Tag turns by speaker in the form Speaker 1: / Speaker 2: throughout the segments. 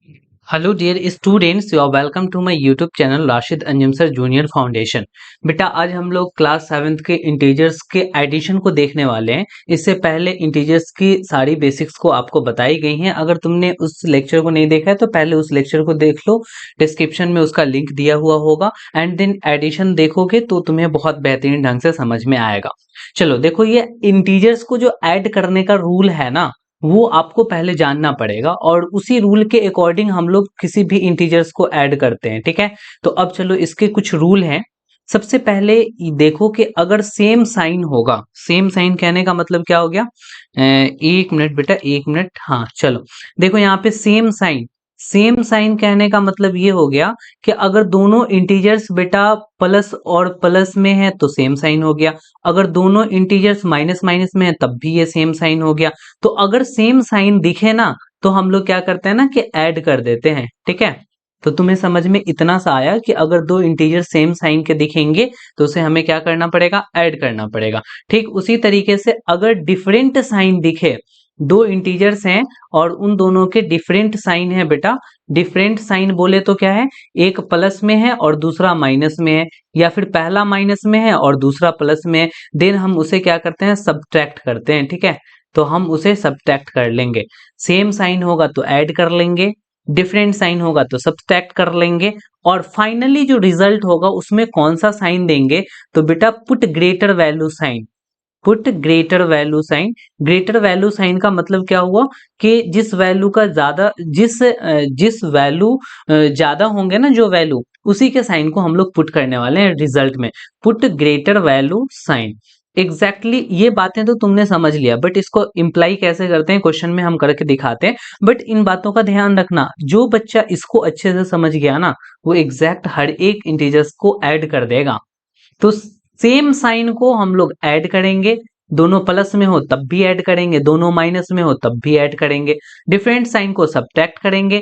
Speaker 1: Hello dear students, you are welcome to my YouTube channel Rashid Anjum sir junior foundation. बेटा आज हम लोग class 7th के इंटीजर्स के एडिशन को देखने वाले हैं। इससे पहले इंटीजर्स की सारी बेसिक्स को आपको बताई गई हैं। अगर तुमने उस लेक्चर को नहीं देखा है तो पहले उस लेक्चर को देख लो, डिस्क्रिप्शन में उसका लिंक दिया हुआ होगा। एंड देन एडिशन देखोगे तो तुम्हें बहुत बेहतरीन ढंग से समझ में आएगा। चलो देखो, ये इंटीजर्स को जो ऐड करने का रूल है ना, वो आपको पहले जानना पड़ेगा और उसी रूल के अकॉर्डिंग हम लोग किसी भी इंटीजर्स को ऐड करते हैं। ठीक है, तो अब चलो इसके कुछ रूल हैं। सबसे पहले देखो कि अगर सेम साइन होगा, सेम साइन कहने का मतलब क्या हो गया, एक मिनट बेटा, एक मिनट। हाँ चलो, देखो यहाँ पे सेम साइन, सेम साइन कहने का मतलब ये हो गया कि अगर दोनों इंटीजर्स बेटा प्लस और प्लस में है तो सेम साइन हो गया। अगर दोनों इंटीजर्स माइनस माइनस में है तब भी ये सेम साइन हो गया। तो अगर सेम साइन दिखे ना तो हम लोग क्या करते हैं ना कि ऐड कर देते हैं। ठीक है, तो तुम्हें समझ में इतना सा आया कि अगर दो इंटीजर सेम साइन के दिखेंगे तो उसे हमें क्या करना पड़ेगा, ऐड करना पड़ेगा। ठीक उसी तरीके से अगर डिफरेंट साइन दिखे, दो इंटीजर्स हैं और उन दोनों के डिफरेंट साइन है बेटा, डिफरेंट साइन बोले तो क्या है, एक प्लस में है और दूसरा माइनस में है, या फिर पहला माइनस में है और दूसरा प्लस में है, देन हम उसे क्या करते हैं, सब्ट्रैक्ट करते हैं। ठीक है, तो हम उसे सब्ट्रैक्ट कर लेंगे। सेम साइन होगा तो ऐड कर लेंगे, डिफरेंट साइन होगा तो सब्ट्रैक्ट कर लेंगे, और फाइनली जो रिजल्ट होगा उसमें कौन सा साइन देंगे, तो बेटा put greater value sign, put greater value sign. Greater value sign का मतलब क्या हुआ कि जिस वैल्यू का ज्यादा, जिस वैल्यू ज्यादा होंगे ना, जो वैल्यू, उसी के साइन को हम लोग पुट करने वाले हैं रिजल्ट में। Put greater value sign. Exactly ये बातें तो तुमने समझ लिया, बट इसको इम्प्लाई कैसे करते हैं क्वेश्चन में हम करके दिखाते हैं। बट इन बातों का ध्यान रखना, जो बच्चा इसको अच्छे से समझ गया ना, वो एग्जैक्ट हर एक इंटीजर्स को ऐड कर देगा। तो सेम साइन को हम लोग ऐड करेंगे, दोनों प्लस में हो तब भी ऐड करेंगे, दोनों माइनस में हो तब भी ऐड करेंगे। डिफरेंट साइन को सब्ट्रैक्ट करेंगे,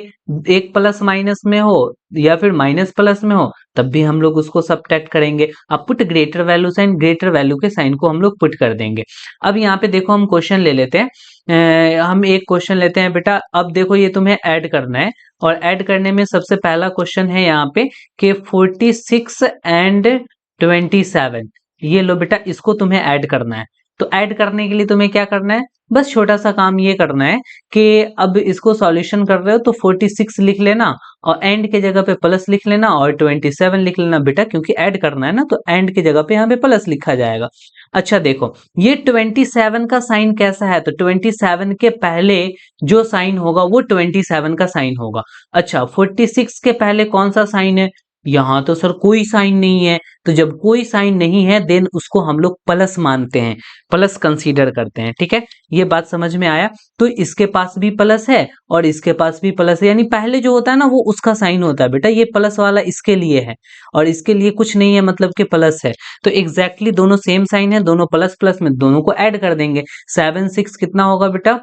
Speaker 1: एक प्लस माइनस में हो या फिर माइनस प्लस में हो तब भी हम लोग उसको सब्ट्रैक्ट करेंगे। अब put greater value sign, greater value के साइन को हम लोग पुट कर देंगे। अब यहाँ पे देखो हम क्वेश्चन ले लेते हैं। हम एक क्वेश्चन लेते हैं बेटा। अब देखो ये तुम्हें ऐड करना है, और ऐड करने में सबसे पहला क्वेश्चन है यहाँ पे कि 46 एंड 27, ये लो बेटा, इसको तुम्हें ऐड करना है। तो ऐड करने के लिए तुम्हें क्या करना है, बस छोटा सा काम ये करना है कि अब इसको सॉल्यूशन कर रहे हो तो 46 लिख लेना और एंड के जगह पे प्लस लिख लेना और 27 लिख लेना बेटा, क्योंकि ऐड करना है ना तो एंड की जगह पे यहाँ पे प्लस लिखा जाएगा। अच्छा देखो, ये 27 का साइन कैसा है, तो 27 के पहले जो साइन होगा वो 27 का साइन होगा। अच्छा 46 के पहले कौन सा साइन है, यहाँ तो सर कोई साइन नहीं है। तो जब कोई साइन नहीं है देन उसको हम लोग प्लस मानते हैं, प्लस कंसीडर करते हैं। ठीक है, ये बात समझ में आया। तो इसके पास भी प्लस है और इसके पास भी प्लस है, यानी पहले जो होता है ना वो उसका साइन होता है बेटा, ये प्लस वाला इसके लिए है और इसके लिए कुछ नहीं है, मतलब कि प्लस है। तो एग्जैक्टली दोनों सेम साइन है, दोनों प्लस प्लस में, दोनों को ऐड कर देंगे। 7 6 कितना होगा बेटा,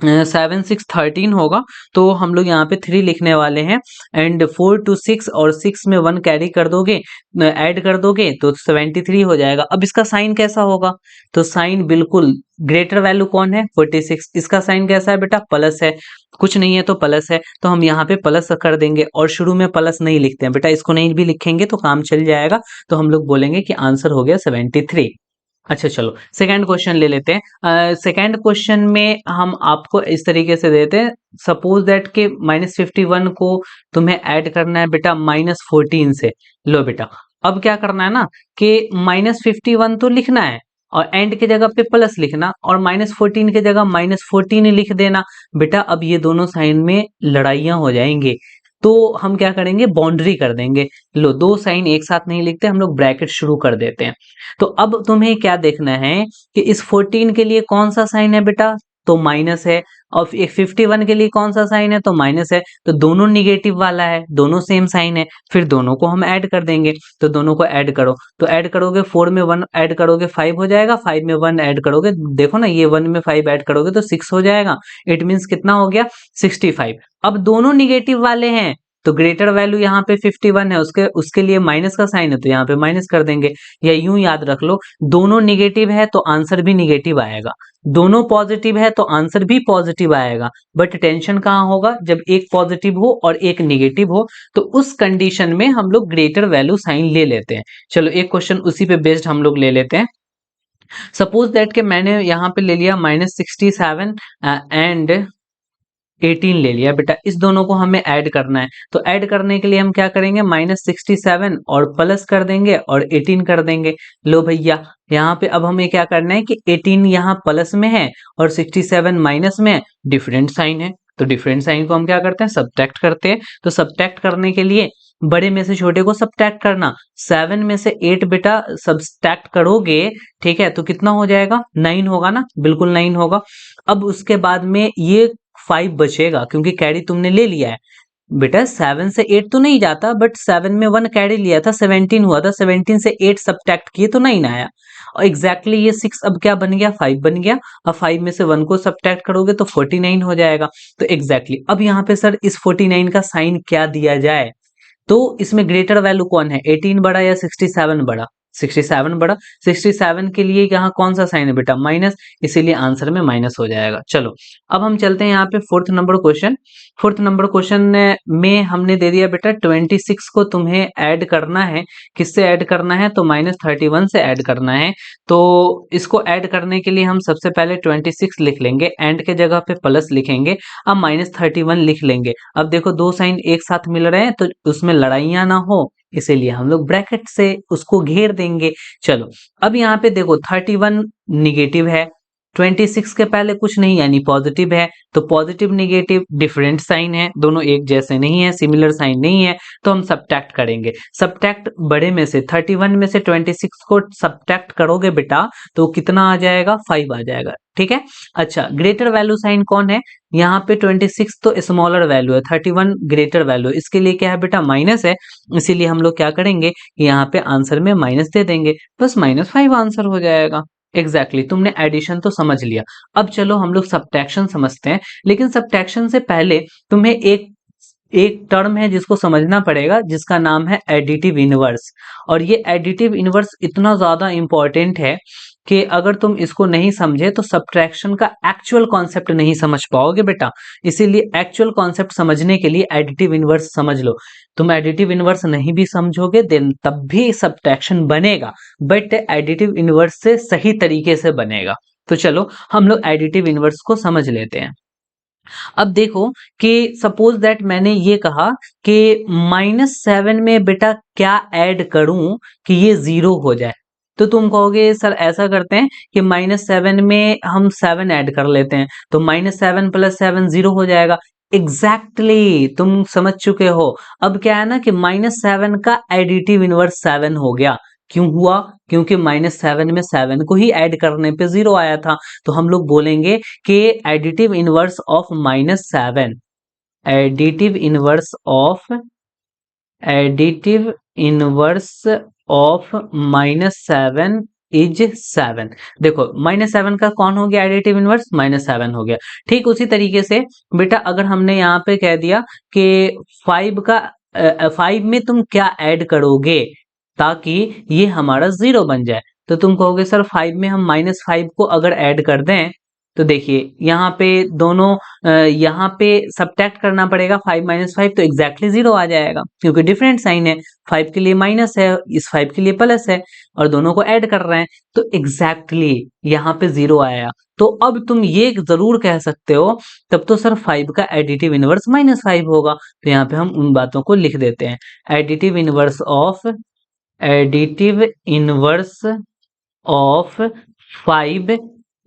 Speaker 1: 7 6 13 होगा। तो हम लोग यहाँ पे 3 लिखने वाले हैं। एंड 4 to 6 और 6 में 1 कैरी कर दोगे, ऐड कर दोगे तो 73 हो जाएगा। अब इसका साइन कैसा होगा, तो साइन बिल्कुल ग्रेटर वैल्यू कौन है, 46, इसका साइन कैसा है बेटा, प्लस है, कुछ नहीं है तो प्लस है, तो हम यहाँ पे प्लस कर देंगे। और शुरू में प्लस नहीं लिखते हैं बेटा, इसको नहीं भी लिखेंगे तो काम चल जाएगा। तो हम लोग बोलेंगे कि आंसर हो गया 73। अच्छा चलो सेकंड क्वेश्चन ले लेते हैं। सेकंड क्वेश्चन में हम आपको इस तरीके से देते हैं, सपोज दैट के -51 को तुम्हें ऐड करना है बेटा -14 से। लो बेटा, अब क्या करना है ना कि -51 तो लिखना है और एंड की जगह पे प्लस लिखना और -14 की जगह -14 लिख देना बेटा। अब ये दोनों साइन में लड़ाइयां हो जाएंगे, तो हम क्या करेंगे, बाउंड्री कर देंगे। लो, दो साइन एक साथ नहीं लिखते, हम लोग ब्रैकेट शुरू कर देते हैं। तो अब तुम्हें क्या देखना है कि इस 14 के लिए कौन सा साइन है बेटा, तो माइनस है, और 51 के लिए कौन सा साइन है, तो माइनस है। तो दोनों निगेटिव वाला है, दोनों सेम साइन है, फिर दोनों को हम ऐड कर देंगे। तो दोनों को ऐड करो, तो ऐड करोगे 4 में 1 ऐड करोगे 5 हो जाएगा, 5 में 1 ऐड करोगे, देखो ना ये 1 में 5 ऐड करोगे तो 6 हो जाएगा। इट मीन्स कितना हो गया, 65। अब दोनों निगेटिव वाले हैं तो ग्रेटर वैल्यू यहाँ पे 51 है, उसके उसके लिए माइनस का साइन है तो यहाँ पे माइनस कर देंगे। या यूं याद रख लो, दोनों निगेटिव है तो आंसर भी निगेटिव आएगा, दोनों पॉजिटिव है तो आंसर भी पॉजिटिव आएगा। बट टेंशन कहाँ होगा, जब एक पॉजिटिव हो और एक निगेटिव हो, तो उस कंडीशन में हम लोग ग्रेटर वैल्यू साइन ले लेते हैं। चलो एक क्वेश्चन उसी पे बेस्ड हम लोग ले लेते हैं। सपोज दैट के मैंने यहाँ पे ले लिया -67 एंड 18 ले लिया बेटा, इस दोनों को हमें ऐड करना है। तो ऐड करने के लिए हम क्या करेंगे, -67 और प्लस कर देंगे और 18 कर देंगे। लो भैया, यहाँ पे अब हमें क्या करना है कि 18 यहाँ प्लस में है और 67 माइनस में है, डिफरेंट साइन है। तो डिफरेंट साइन को हम क्या करते हैं, सब्ट्रैक्ट करते हैं। तो सब्ट्रैक्ट करने के लिए बड़े में से छोटे को सब्ट्रैक्ट करना, 7 में से 8 बेटा सब्ट्रैक्ट करोगे, ठीक है, तो कितना हो जाएगा, 9 होगा ना, बिल्कुल 9 होगा। अब उसके बाद में ये 5 बचेगा क्योंकि कैरी तुमने ले लिया है। बेटा 7 से 8 तो नहीं जाता, बट 7 में 1 कैरी लिया था, 17 हुआ था, 17 से 8 सब्ट्रैक्ट किए तो 9 आया। और एग्जैक्टली ये 6 अब क्या बन गया, 5 बन गया। अब 5 में से 1 को सब्ट्रैक्ट करोगे तो 49 हो जाएगा। तो एग्जैक्टली अब यहाँ पे सर इस 49 का साइन क्या दिया जाए, तो इसमें ग्रेटर वैल्यू कौन है, 18 बड़ा या 67 बड़ा, 67 बड़ा। 67 के लिए यहाँ कौन सा साइन है बेटा, माइनस, इसीलिए आंसर में माइनस हो जाएगा। चलो अब हम चलते हैं यहाँ पे fourth number question. Fourth number question में हमने दे दिया बेटा 26 को तुम्हें ऐड करना है। किससे ऐड करना है, तो -31 से ऐड करना है। तो इसको ऐड करने के लिए हम सबसे पहले 26 लिख लेंगे, एंड के जगह पे प्लस लिखेंगे, अब -31 लिख लेंगे। अब देखो दो साइन एक साथ मिल रहे हैं तो उसमें लड़ाइयां ना हो, इसीलिए हम लोग ब्रैकेट से उसको घेर देंगे। चलो अब यहाँ पे देखो 31 निगेटिव है, 26 के पहले कुछ नहीं यानी पॉजिटिव है, तो पॉजिटिव निगेटिव डिफरेंट साइन है, दोनों एक जैसे नहीं है, सिमिलर साइन नहीं है, तो हम सब्ट्रैक्ट करेंगे। सब्ट्रैक्ट बड़े में से 31 में से 26 को सब्ट्रैक्ट करोगे बेटा तो कितना आ जाएगा, 5 आ जाएगा, ठीक है। अच्छा ग्रेटर वैल्यू साइन कौन है, यहाँ पे 26 तो स्मॉलर वैल्यू है, 31 ग्रेटर वैल्यू, इसके लिए क्या है बेटा, माइनस है, इसीलिए हम लोग क्या करेंगे, यहाँ पे आंसर में माइनस दे देंगे, बस -5 आंसर हो जाएगा। एग्जैक्टली तुमने एडिशन तो समझ लिया। अब चलो हम लोग सब्ट्रैक्शन समझते हैं, लेकिन सब्ट्रैक्शन से पहले तुम्हें एक एक टर्म है जिसको समझना पड़ेगा, जिसका नाम है एडिटिव इनवर्स। और ये एडिटिव इनवर्स इतना ज्यादा इंपॉर्टेंट है कि अगर तुम इसको नहीं समझे तो सब्ट्रैक्शन का एक्चुअल कॉन्सेप्ट नहीं समझ पाओगे बेटा। इसीलिए एक्चुअल कॉन्सेप्ट समझने के लिए एडिटिव इनवर्स समझ लो। तुम एडिटिव इनवर्स नहीं भी समझोगे देन तब भी सब्ट्रैक्शन बनेगा, बट एडिटिव इनवर्स से सही तरीके से बनेगा। तो चलो हम लोग एडिटिव इनवर्स को समझ लेते हैं। अब देखो कि सपोज दैट मैंने ये कहा कि -7 में बेटा क्या ऐड करूं कि ये 0 हो जाए, तो तुम कहोगे सर ऐसा करते हैं कि -7 में हम 7 ऐड कर लेते हैं, तो -7 + 7 0 हो जाएगा। एग्जैक्टली तुम समझ चुके हो। अब क्या है ना कि -7 का एडिटिव इनवर्स 7 हो गया। क्यों हुआ, क्योंकि -7 में 7 को ही ऐड करने पे 0 आया था। तो हम लोग बोलेंगे कि additive inverse of -7, additive inverse of additive inverse of -7 is 7। देखो -7 का कौन हो गया एडिटिव इनवर्स, -7 हो गया। ठीक उसी तरीके से बेटा अगर हमने यहाँ पे कह दिया कि 5 का 5 में तुम क्या ऐड करोगे ताकि ये हमारा 0 बन जाए, तो तुम कहोगे सर 5 में हम -5 को अगर ऐड कर दें, तो देखिए यहाँ पे दोनों यहाँ पे सब्ट्रैक्ट करना पड़ेगा, 5 - 5 तो एग्जैक्टली 0 आ जाएगा क्योंकि डिफरेंट साइन है, 5 के लिए माइनस है, इस 5 के लिए प्लस है, और दोनों को ऐड कर रहे हैं तो एग्जैक्टली यहाँ पे 0 आया। तो अब तुम ये जरूर कह सकते हो तब तो सर 5 का एडिटिव इनवर्स -5 होगा। तो यहाँ पे हम उन बातों को लिख देते हैं, additive inverse of additive inverse of 5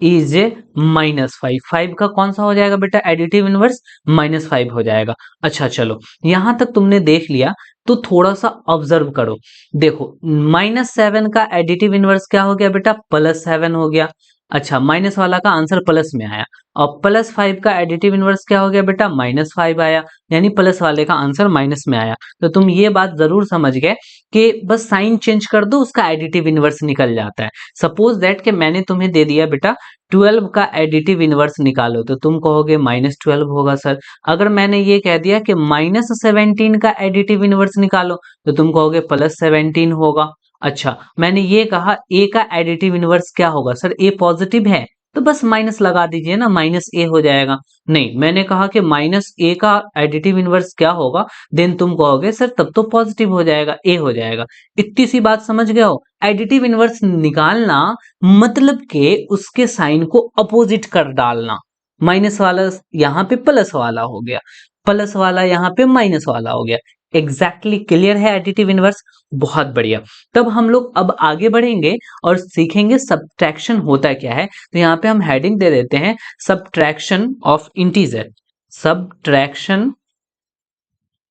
Speaker 1: is -5। 5 का कौन सा हो जाएगा बेटा एडिटिव इनवर्स, -5 हो जाएगा। अच्छा चलो यहां तक तुमने देख लिया, तो थोड़ा सा ऑब्जर्व करो। देखो -7 का एडिटिव इनवर्स क्या हो गया बेटा, +7 हो गया। अच्छा, माइनस वाला का आंसर प्लस में आया और +5 का एडिटिव इनवर्स क्या हो गया बेटा, -5 आया, यानी प्लस वाले का आंसर माइनस में आया। तो तुम ये बात जरूर समझ गए कि बस साइन चेंज कर दो उसका एडिटिव इनवर्स निकल जाता है। सपोज दैट कि मैंने तुम्हें दे दिया बेटा 12 का एडिटिव इनवर्स निकालो, तो तुम कहोगे -12 होगा सर। अगर मैंने ये कह दिया कि -17 का एडिटिव इनवर्स निकालो, तो तुम कहोगे +17 होगा। अच्छा, मैंने ये कहा ए का एडिटिव इनवर्स क्या होगा सर, ए पॉजिटिव है, तो बस माइनस लगा दीजिए ना, माइनस ए हो जाएगा। नहीं, मैंने कहा कि माइनस ए का एडिटिव इनवर्स क्या होगा, देन तुम कहोगे सर तब तो पॉजिटिव हो जाएगा, ए हो जाएगा। इतनी सी बात समझ गए हो। एडिटिव इनवर्स निकालना मतलब के उसके साइन को अपोजिट कर डालना। माइनस वाला यहाँ पे प्लस वाला हो गया, प्लस वाला यहाँ पे माइनस वाला हो गया। एग्जैक्टली क्लियर है एडिटिव इनवर्स? बहुत बढ़िया। तब हम लोग अब आगे बढ़ेंगे और सीखेंगे सब्ट्रैक्शन होता क्या है। तो यहाँ पे हम हेडिंग दे देते हैं subtraction of integer. Subtraction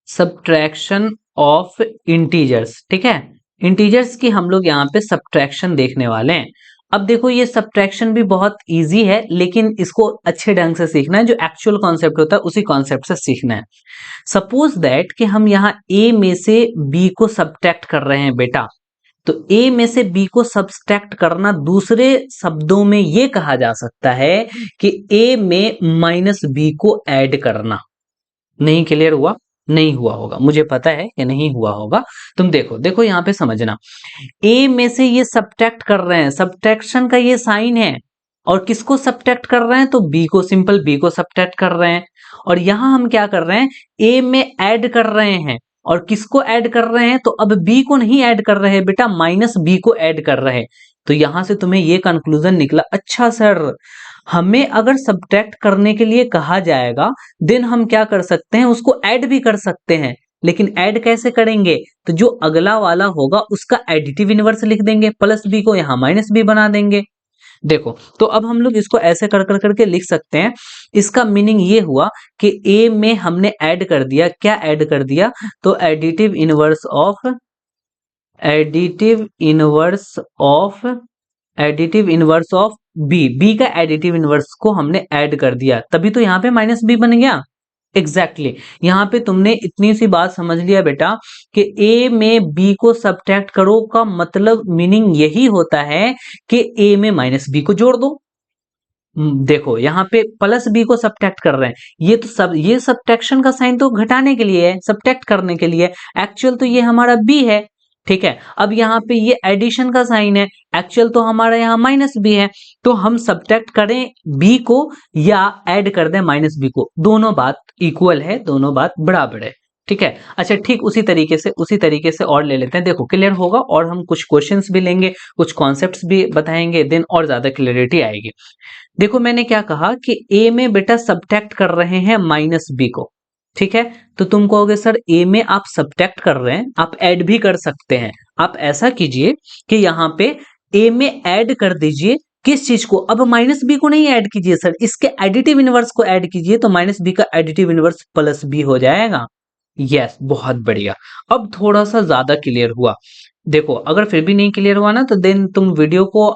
Speaker 1: subtraction of integers, ठीक है। इंटीजर्स की हम लोग यहाँ पे सब्ट्रैक्शन देखने वाले हैं। अब देखो ये सब्ट्रैक्शन भी बहुत इजी है, लेकिन इसको अच्छे ढंग से सीखना है, जो एक्चुअल कॉन्सेप्ट होता है उसी कॉन्सेप्ट से सीखना है। सपोज दैट कि हम यहाँ ए में से बी को सब्ट्रैक्ट कर रहे हैं बेटा, तो ए में से बी को सब्ट्रैक्ट करना दूसरे शब्दों में ये कहा जा सकता है कि ए में माइनस बी को ऐड करना। नहीं क्लियर हुआ? नहीं हुआ होगा, मुझे पता है कि नहीं हुआ होगा। तुम देखो देखो यहाँ पे समझना, ए में से ये सब्ट्रैक्ट कर रहे हैं, सब्ट्रैक्शन का ये साइन है, और किसको सब्ट्रैक्ट कर रहे हैं, तो बी को, सिंपल बी को सब्ट्रैक्ट कर रहे हैं। और यहां हम क्या कर रहे हैं, ए में ऐड कर रहे हैं, और किसको ऐड कर रहे हैं, तो अब बी को नहीं ऐड कर रहे हैं बेटा, माइनस बी को ऐड कर रहे हैं। तो यहां से तुम्हें ये कंक्लूजन निकला, अच्छा सर हमें अगर सब्ट्रैक्ट करने के लिए कहा जाएगा देन हम क्या कर सकते हैं, उसको ऐड भी कर सकते हैं, लेकिन ऐड कैसे करेंगे, तो जो अगला वाला होगा उसका एडिटिव इनवर्स लिख देंगे, प्लस बी को यहां माइनस बी बना देंगे। देखो तो अब हम लोग इसको ऐसे कर कर करके लिख सकते हैं। इसका मीनिंग ये हुआ कि ए में हमने ऐड कर दिया, क्या ऐड कर दिया, तो additive inverse of additive inverse of B, B का एडिटिव इनवर्स को हमने ऐड कर दिया, तभी तो यहाँ पे माइनस बी बन गया। एग्जैक्टली यहाँ पे तुमने इतनी सी बात समझ लिया बेटा कि ए में बी को सब्ट्रैक्ट करो का मतलब मीनिंग यही होता है कि ए में माइनस बी को जोड़ दो। देखो यहाँ पे प्लस बी को सब्ट्रैक्ट कर रहे हैं, ये सब्ट्रैक्शन का साइन तो घटाने के लिए है, सब्ट्रैक्ट करने के लिए, एक्चुअल तो ये हमारा बी है, ठीक है। अब यहाँ पे ये एडिशन का साइन है, एक्चुअल तो हमारा यहाँ माइनस बी है, तो हम सब्ट्रैक्ट करें बी को या ऐड कर दें माइनस बी को, दोनों बात इक्वल है, दोनों बात बराबर है, ठीक है। अच्छा ठीक उसी तरीके से और ले लेते हैं, देखो क्लियर होगा, और हम कुछ क्वेश्चंस भी लेंगे, कुछ कॉन्सेप्ट्स भी बताएंगे, देन और ज्यादा क्लियरिटी आएगी। देखो मैंने क्या कहा कि ए में बेटा सब्ट्रैक्ट कर रहे हैं माइनस बी को, ठीक है। तो तुम कहोगे सर ए में आप सब्ट्रैक्ट कर रहे हैं, आप ऐड भी कर सकते हैं। आप ऐसा कीजिए कि यहाँ पे ए में ऐड कर दीजिए, किस चीज को, अब माइनस बी को नहीं ऐड कीजिए सर, इसके एडिटिव इनवर्स को ऐड कीजिए, तो माइनस बी का एडिटिव इनवर्स प्लस बी हो जाएगा। यस बहुत बढ़िया, अब थोड़ा सा ज्यादा क्लियर हुआ। देखो अगर फिर भी नहीं क्लियर हुआ ना, तो देन तुम वीडियो को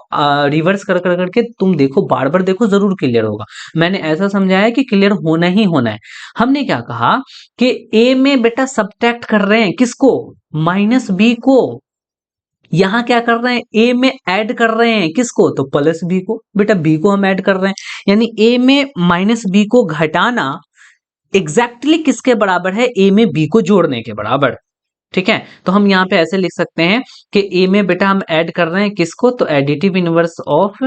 Speaker 1: रिवर्स कर कर करके तुम देखो, बार बार देखो, जरूर क्लियर होगा। मैंने ऐसा समझाया कि क्लियर होना ही होना है। हमने क्या कहा कि ए में बेटा सब्ट्रैक्ट कर रहे हैं किसको, माइनस बी को, यहां क्या कर रहे हैं, ए में ऐड कर रहे हैं किसको, तो प्लस बी को, बेटा बी को हम ऐड कर रहे हैं, यानी ए में माइनस बी को घटाना एग्जैक्टली किसके बराबर है, ए में बी को जोड़ने के बराबर, ठीक है। तो हम यहाँ पे ऐसे लिख सकते हैं कि ए में बेटा हम ऐड कर रहे हैं किसको, तो additive inverse of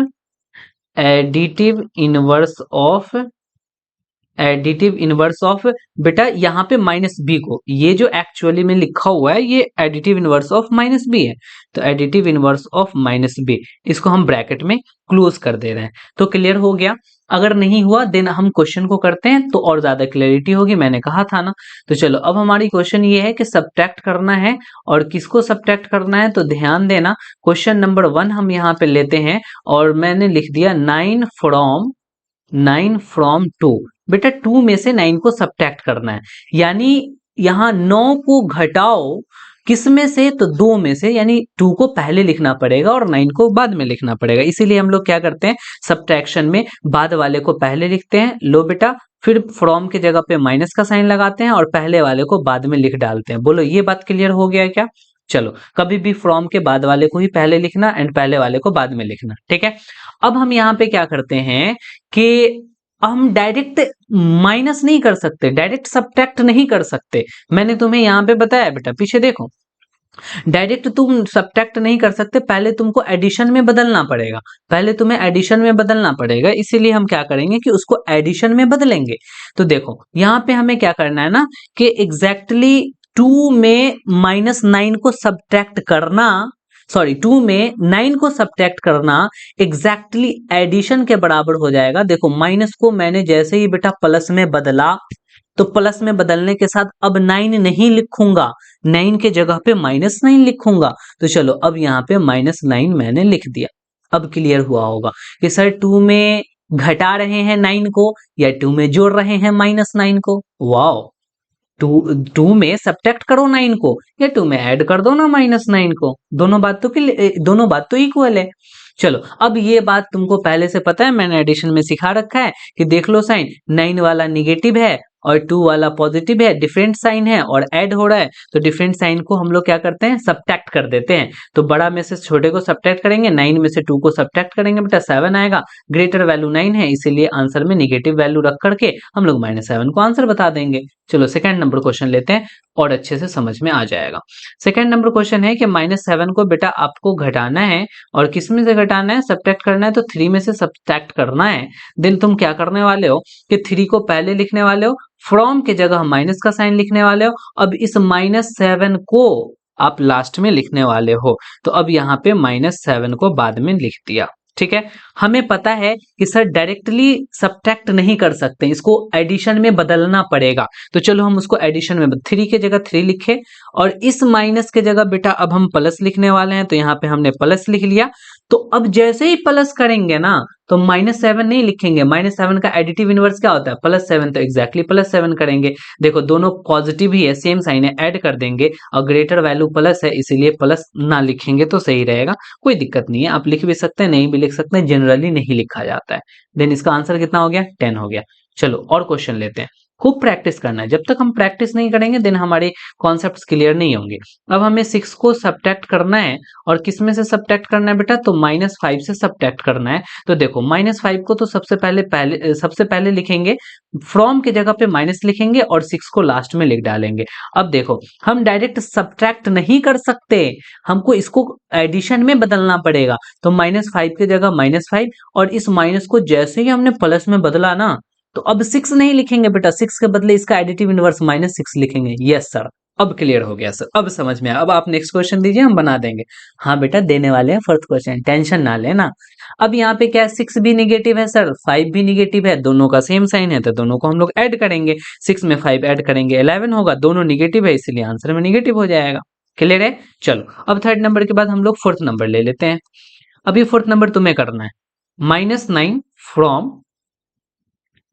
Speaker 1: additive inverse of बेटा यहाँ पे माइनस बी को, ये जो एक्चुअली में लिखा हुआ है ये additive inverse of minus B है, तो additive inverse of minus B, इसको हम ब्रैकेट में क्लोज कर दे रहे हैं। तो क्लियर हो गया। अगर नहीं हुआ देन हम क्वेश्चन को करते हैं तो और ज्यादा क्लैरिटी होगी, मैंने कहा था ना। तो चलो अब हमारी क्वेश्चन ये है कि सब्ट्रैक्ट करना है, और किसको सब्ट्रैक्ट करना है, तो ध्यान देना क्वेश्चन नंबर 1 हम यहाँ पे लेते हैं, और मैंने लिख दिया 9 फ्रॉम 2, बेटा 2 में से 9 को सब्ट्रैक्ट करना है, यानी यहां 9 को घटाओ किस में से, तो 2 में से, यानी 2 को पहले लिखना पड़ेगा और 9 को बाद में लिखना पड़ेगा। इसीलिए हम लोग क्या करते हैं, सब्ट्रैक्शन में बाद वाले को पहले लिखते हैं, लो बेटा, फिर फ्रॉम की जगह पे माइनस का साइन लगाते हैं और पहले वाले को बाद में लिख डालते हैं। बोलो ये बात क्लियर हो गया क्या? चलो, कभी भी फ्रॉम के बाद वाले को ही पहले लिखना एंड पहले वाले को बाद में लिखना, ठीक है। अब हम यहाँ पे क्या करते हैं कि हम डायरेक्ट माइनस नहीं कर सकते, डायरेक्ट सब्ट्रैक्ट नहीं कर सकते। मैंने तुम्हें यहाँ पे बताया बेटा, पीछे देखो, डायरेक्ट तुम सब्ट्रैक्ट नहीं कर सकते, पहले तुमको एडिशन में बदलना पड़ेगा, पहले तुम्हें एडिशन में बदलना पड़ेगा। इसीलिए हम क्या करेंगे कि उसको एडिशन में बदलेंगे। तो देखो यहाँ पे हमें क्या करना है ना, कि एग्जैक्टली 2 में -9 को सब्ट्रैक्ट करना, सॉरी 2 में 9 को सब्ट्रैक्ट करना एग्जैक्टली एडिशन के बराबर हो जाएगा। देखो माइनस को मैंने जैसे ही बेटा प्लस में बदला, तो प्लस में बदलने के साथ अब 9 नहीं लिखूंगा, 9 के जगह पे -9 लिखूंगा। तो चलो अब यहाँ पे -9 मैंने लिख दिया। अब क्लियर हुआ होगा कि सर 2 में घटा रहे हैं 9 को या 2 में जोड़ रहे हैं -9 को। वाओ, 2 में सब्ट्रैक्ट करो 9 को या 2 में ऐड कर दो ना -9 को, दोनों बात तो इक्वल है। चलो अब ये बात तुमको पहले से पता है, मैंने एडिशन में सिखा रखा है कि देख लो साइन, 9 वाला निगेटिव है और 2 वाला पॉजिटिव है, डिफरेंट साइन है और ऐड हो रहा है, तो डिफरेंट साइन को हम लोग क्या करते हैं, सब्ट्रैक्ट कर देते हैं। तो बड़ा में से छोटे को सब्ट्रैक्ट करेंगे, 9 में से 2 को सब्ट्रैक्ट करेंगे बेटा 7 आएगा, ग्रेटर वैल्यू 9 है, इसीलिए आंसर में निगेटिव वैल्यू रख करके हम लोग -7 को आंसर बता देंगे। चलो सेकंड नंबर क्वेश्चन लेते हैं और अच्छे से समझ में आ जाएगा। सेकंड नंबर क्वेश्चन है कि -7 को बेटा आपको घटाना है और किस में से घटाना है, सब्ट्रैक्ट करना है, तो 3 में से सब्ट्रैक्ट करना है। देन तुम क्या करने वाले हो कि 3 को पहले लिखने वाले हो, फ्रॉम के जगह माइनस का साइन लिखने वाले हो। अब इस -7 को आप लास्ट में लिखने वाले हो, तो अब यहाँ पे -7 को बाद में लिख दिया, ठीक है। हमें पता है कि सर डायरेक्टली सब्ट्रैक्ट नहीं कर सकते, इसको एडिशन में बदलना पड़ेगा। तो चलो हम उसको एडिशन में 3 की जगह 3 लिखे और इस माइनस के जगह बेटा अब हम प्लस लिखने वाले हैं, तो यहाँ पे हमने प्लस लिख लिया। तो अब जैसे ही प्लस करेंगे ना, तो -7 नहीं लिखेंगे, -7 का एडिटिव इनवर्स क्या होता है, +7, तो एग्जैक्टली +7 करेंगे। देखो दोनों पॉजिटिव ही है, सेम साइन है, ऐड कर देंगे और ग्रेटर वैल्यू प्लस है, इसीलिए प्लस ना लिखेंगे तो सही रहेगा, कोई दिक्कत नहीं है। आप लिख भी सकते हैं, नहीं भी लिख सकते हैं, जनरली नहीं लिखा जाता है। देन इसका आंसर कितना हो गया, 10 हो गया। चलो और क्वेश्चन लेते हैं, खूब प्रैक्टिस करना है, जब तक हम प्रैक्टिस नहीं करेंगे देन हमारे कॉन्सेप्ट्स क्लियर नहीं होंगे। अब हमें 6 को सब्ट्रैक्ट करना है और किस में से सब्ट्रैक्ट करना है बेटा, तो -5 से सब्ट्रैक्ट करना है। तो देखो -5 को तो सबसे पहले लिखेंगे, फ्रॉम की जगह पे माइनस लिखेंगे और 6 को लास्ट में लिख डालेंगे। अब देखो हम डायरेक्ट सब्ट्रैक्ट नहीं कर सकते, हमको इसको एडिशन में बदलना पड़ेगा। तो -5 की जगह -5 और इस माइनस को जैसे ही हमने प्लस में बदला ना, तो अब 6 नहीं लिखेंगे बेटा, 6 के बदले इसका एडिटिव इनवर्स -6 लिखेंगे। यस सर, अब क्लियर हो गया सर, अब समझ में आया। अब आप नेक्स्ट क्वेश्चन दीजिए, हम बना देंगे। हाँ बेटा देने वाले हैं फर्स्ट क्वेश्चन, टेंशन ना लेना। अब यहाँ पे क्या है, 6 भी निगेटिव है सर, 5 भी निगेटिव है, दोनों का सेम साइन है, तो दोनों को हम लोग ऐड करेंगे। 6 में 5 ऐड करेंगे 11 होगा, दोनों निगेटिव है इसलिए आंसर में निगेटिव हो जाएगा। क्लियर है। चलो अब थर्ड नंबर के बाद हम लोग फोर्थ नंबर ले लेते हैं। अब ये फोर्थ नंबर तुम्हें करना है, -9 फ्रॉम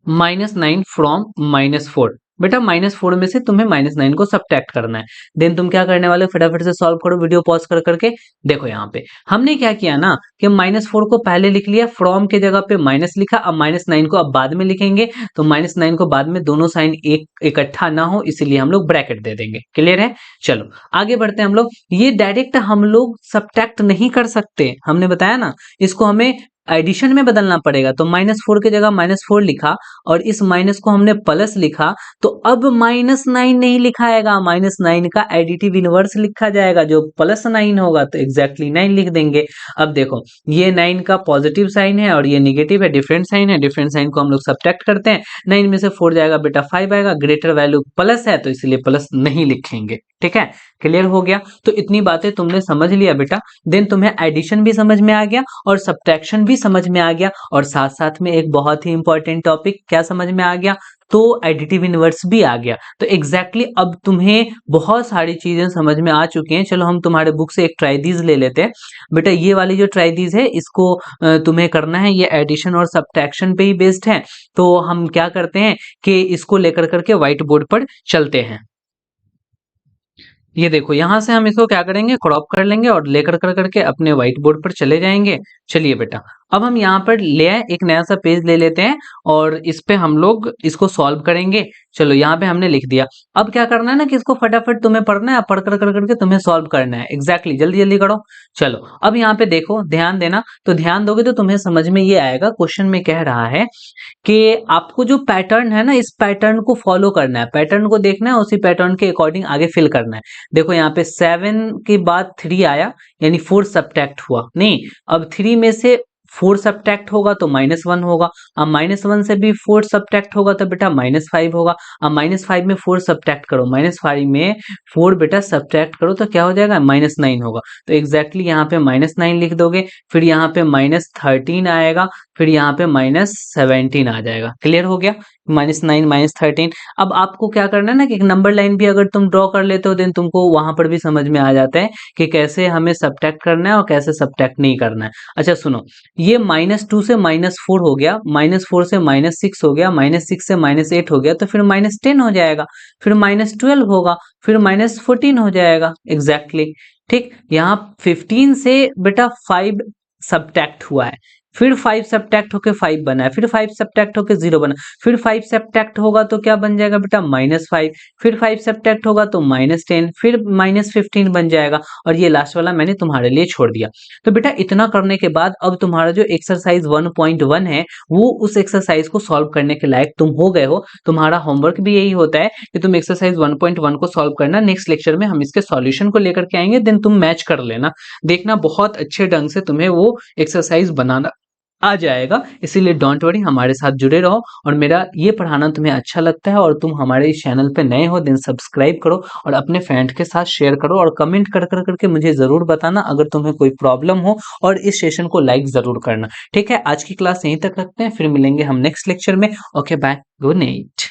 Speaker 1: -4। बेटा -4 में से तुम्हें -9 को सब्ट्रैक्ट करना है। देन तुम क्या करने वाले हो, फटाफट से सॉल्व करो, वीडियो पॉज कर करके। देखो यहाँ पे हमने क्या किया ना कि -4 को पहले लिख लिया, फ्रॉम के जगह पे माइनस लिखा, अब -9 को अब बाद में लिखेंगे। तो -9 को बाद में दोनों साइन एक इकट्ठा ना हो, इसीलिए हम लोग ब्रैकेट दे देंगे। क्लियर है। चलो आगे बढ़ते हैं हम लोग। ये डायरेक्ट हम लोग सब्ट्रैक्ट नहीं कर सकते, हमने बताया ना, इसको हमें एडिशन में बदलना पड़ेगा। तो -4 की जगह -4 लिखा और इस माइनस को हमने प्लस लिखा, तो अब -9 नहीं लिखाएगा, -9 का एडिटिव इनवर्स लिखा जाएगा जो +9 होगा, तो एग्जैक्टली 9 लिख देंगे। अब देखो ये 9 का पॉजिटिव साइन है और ये निगेटिव है, डिफरेंट साइन है, डिफरेंट साइन को हम लोग सब्ट्रैक्ट करते हैं। 9 में से 4 जाएगा बेटा 5 आएगा, ग्रेटर वैल्यू प्लस है तो इसलिए प्लस नहीं लिखेंगे। ठीक है, क्लियर हो गया। तो इतनी बातें तुमने समझ लिया बेटा। देन तुम्हें एडिशन भी समझ में आ गया और सब्ट्रैक्शन भी समझ में आ गया, और साथ साथ में एक बहुत ही इंपॉर्टेंट टॉपिक क्या समझ में आ गया, तो एडिटिव इनवर्स भी आ गया। तो एग्जैक्टली अब तुम्हें बहुत सारी चीजें समझ में आ चुकी हैं। चलो हम तुम्हारे बुक से एक ट्राइदीज ले लेते हैं। बेटा ये वाली जो ट्राइदीज है इसको तुम्हें करना है, ये एडिशन और सब्ट्रैक्शन पे ही बेस्ड है। तो हम क्या करते हैं कि इसको लेकर करके व्हाइट बोर्ड पर चलते हैं। ये देखो यहाँ से हम इसको क्या करेंगे, क्रॉप कर लेंगे और लेकर कर करके अपने व्हाइट बोर्ड पर चले जाएंगे। चलिए बेटा, अब हम यहाँ पर ले आए, एक नया सा पेज ले लेते हैं और इस पे हम लोग इसको सॉल्व करेंगे। चलो यहाँ पे हमने लिख दिया। अब क्या करना है ना कि इसको फटाफट तुम्हें पढ़ना है, पढ़ कर कर करके तुम्हें सॉल्व करना है। एग्जैक्टली, जल्दी जल्दी करो। चलो अब यहाँ पे देखो, ध्यान देना, तो ध्यान दोगे तो तुम्हें समझ में ये आएगा। क्वेश्चन में कह रहा है कि आपको जो पैटर्न है ना, इस पैटर्न को फॉलो करना है, पैटर्न को देखना है, उसी पैटर्न के अकॉर्डिंग आगे फिल करना है। देखो यहाँ पे 7 के बाद 3 आया, यानी 4 सब्ट्रैक्ट हुआ नहीं। अब 3 में से 4 सब्ट्रैक्ट होगा तो -1 होगा। अब -1 से भी 4 सब्ट्रैक्ट होगा तो बेटा -5 होगा। अब -5 में 4 सब्ट्रैक्ट करो, -5 में 4 बेटा सब्ट्रैक्ट करो तो क्या हो जाएगा, -9 होगा। तो एग्जैक्टली यहाँ पे -9 लिख दोगे, फिर यहाँ पे -13 आएगा, फिर यहाँ पे -17 आ जाएगा। क्लियर हो गया, -9 -13। अब आपको क्या करना है ना कि एक नंबर लाइन भी अगर तुम ड्रॉ कर लेते हो देन तुमको वहां पर भी समझ में आ जाता है कि कैसे हमें सब्ट्रैक्ट करना है और कैसे सब्ट्रैक्ट नहीं करना है। अच्छा सुनो, ये -2 से -4 हो गया, -4 से -6 हो गया, -6 से -8 हो गया, तो फिर -10 हो जाएगा, फिर -12 होगा, फिर -14 हो जाएगा। एग्जैक्टली ठीक, यहाँ 15 से बेटा 5 सब्ट्रैक्ट हुआ है, फिर 5 सब्ट्रैक्ट होके 5 बना है, फिर 5 सब्ट्रैक्ट होके 0 बना, फिर 5 सब्ट्रैक्ट होगा तो क्या बन जाएगा बेटा, -5, फिर 5 सब्ट्रैक्ट होगा तो -10, फिर -15 बन जाएगा। और ये लास्ट वाला मैंने तुम्हारे लिए छोड़ दिया। तो बेटा इतना करने के बाद अब तुम्हारा जो एक्सरसाइज 1.1 है, वो उस एक्सरसाइज को सॉल्व करने के लायक तुम हो गए हो। तुम्हारा होमवर्क भी यही होता है कि तुम एक्सरसाइज 1.1 को सॉल्व करना। नेक्स्ट लेक्चर में हम इसके सॉल्यूशन को लेकर के आएंगे, देन तुम मैच कर लेना, देखना बहुत अच्छे ढंग से तुम्हें वो एक्सरसाइज बनाना आ जाएगा। इसीलिए डोंट वरी, हमारे साथ जुड़े रहो। और मेरा ये पढ़ाना तुम्हें अच्छा लगता है और तुम हमारे इस चैनल पे नए हो, देन सब्सक्राइब करो और अपने फ्रेंड के साथ शेयर करो और कमेंट कर कर करके मुझे जरूर बताना अगर तुम्हें कोई प्रॉब्लम हो, और इस सेशन को लाइक जरूर करना। ठीक है, आज की क्लास यहीं तक रखते हैं, फिर मिलेंगे हम नेक्स्ट लेक्चर में। Okay bye, good night.